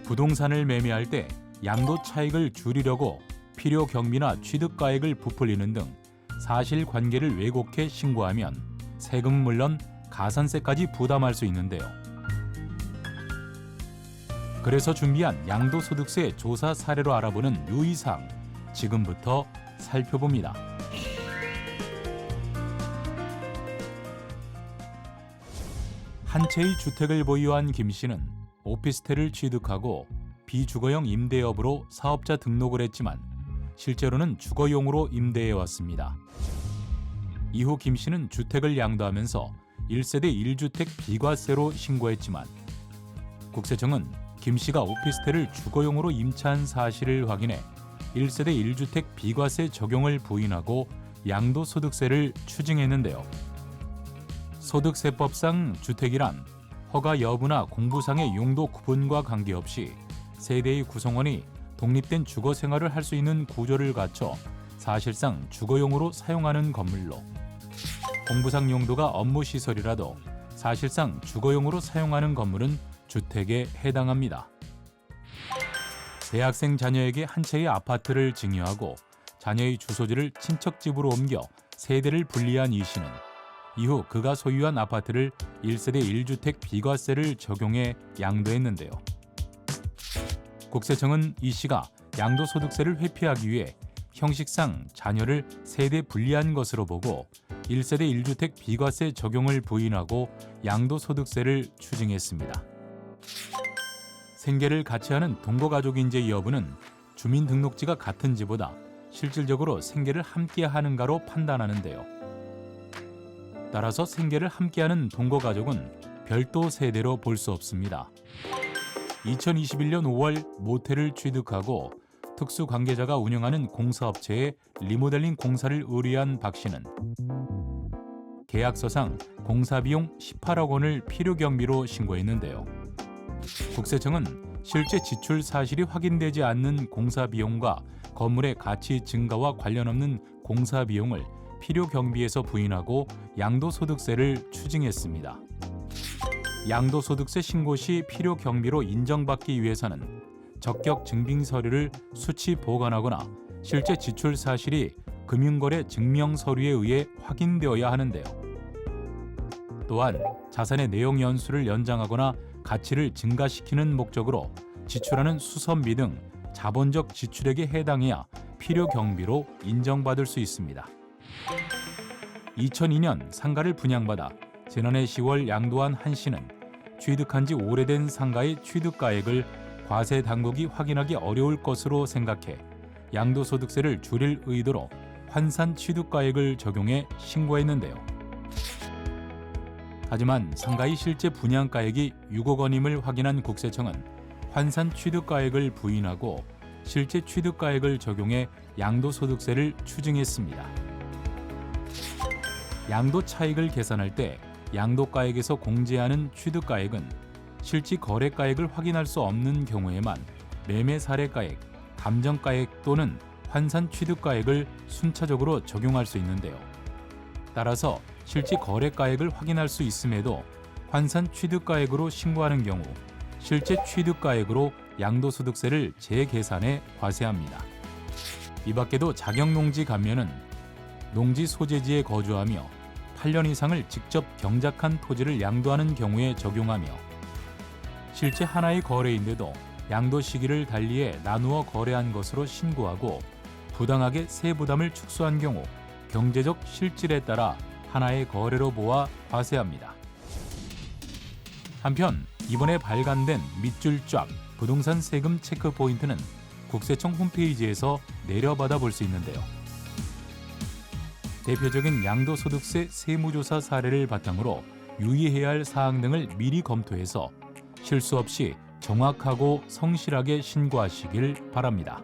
부동산을 매매할 때 양도 차익을 줄이려고 필요 경비나 취득가액을 부풀리는 등 사실관계를 왜곡해 신고하면 세금은 물론 가산세까지 부담할 수 있는데요. 그래서 준비한 양도소득세 조사 사례로 알아보는 유의사항, 지금부터 살펴봅니다. 한 채의 주택을 보유한 김 씨는 오피스텔을 취득하고 비주거용 임대업으로 사업자 등록을 했지만 실제로는 주거용으로 임대해 왔습니다. 이후 김 씨는 주택을 양도하면서 1세대 1주택 비과세로 신고했지만 국세청은 김 씨가 오피스텔을 주거용으로 임차한 사실을 확인해 1세대 1주택 비과세 적용을 부인하고 양도소득세를 추징했는데요. 소득세법상 주택이란 허가 여부나 공부상의 용도 구분과 관계없이 세대의 구성원이 독립된 주거 생활을 할 수 있는 구조를 갖춰 사실상 주거용으로 사용하는 건물로, 공부상 용도가 업무시설이라도 사실상 주거용으로 사용하는 건물은 주택에 해당합니다. 대학생 자녀에게 한 채의 아파트를 증여하고 자녀의 주소지를 친척집으로 옮겨 세대를 분리한 이 씨는 이후 그가 소유한 아파트를 1세대 1주택 비과세를 적용해 양도했는데요. 국세청은 이 씨가 양도소득세를 회피하기 위해 형식상 자녀를 세대 분리한 것으로 보고 1세대 1주택 비과세 적용을 부인하고 양도소득세를 추징했습니다. 생계를 같이 하는 동거가족인지 여부는 주민등록지가 같은지보다 실질적으로 생계를 함께 하는가로 판단하는데요. 따라서 생계를 함께하는 동거가족은 별도 세대로 볼 수 없습니다. 2021년 5월 모텔을 취득하고 특수관계자가 운영하는 공사업체에 리모델링 공사를 의뢰한 박 씨는 계약서상 공사비용 18억 원을 필요경비로 신고했는데요. 국세청은 실제 지출 사실이 확인되지 않는 공사비용과 건물의 가치 증가와 관련 없는 공사비용을 필요경비에서 부인하고 양도소득세를 추징했습니다. 양도소득세 신고 시 필요경비로 인정받기 위해서는 적격 증빙 서류를 수치 보관하거나 실제 지출 사실이 금융거래 증명 서류에 의해 확인되어야 하는데요. 또한 자산의 내용 연수를 연장하거나 가치를 증가시키는 목적으로 지출하는 수선비 등 자본적 지출액에 해당해야 필요경비로 인정받을 수 있습니다. 2002년 상가를 분양받아 지난해 10월 양도한 한 씨는 취득한 지 오래된 상가의 취득가액을 과세 당국이 확인하기 어려울 것으로 생각해 양도소득세를 줄일 의도로 환산 취득가액을 적용해 신고했는데요. 하지만 상가의 실제 분양가액이 6억 원임을 확인한 국세청은 환산 취득가액을 부인하고 실제 취득가액을 적용해 양도소득세를 추징했습니다. 양도 차익을 계산할 때 양도가액에서 공제하는 취득가액은 실질 거래가액을 확인할 수 없는 경우에만 매매사례가액, 감정가액 또는 환산 취득가액을 순차적으로 적용할 수 있는데요. 따라서 실질 거래가액을 확인할 수 있음에도 환산 취득가액으로 신고하는 경우 실제 취득가액으로 양도소득세를 재계산해 과세합니다. 이 밖에도 자격농지 감면은 농지 소재지에 거주하며 8년 이상을 직접 경작한 토지를 양도하는 경우에 적용하며 실제 하나의 거래인데도 양도 시기를 달리해 나누어 거래한 것으로 신고하고 부당하게 세부담을 축소한 경우 경제적 실질에 따라 하나의 거래로 보아 과세합니다. 한편 이번에 발간된 밑줄 쫙 부동산 세금 체크 포인트는 국세청 홈페이지에서 내려받아 볼 수 있는데요. 대표적인 양도소득세 세무조사 사례를 바탕으로 유의해야 할 사항 등을 미리 검토해서 실수 없이 정확하고 성실하게 신고하시길 바랍니다.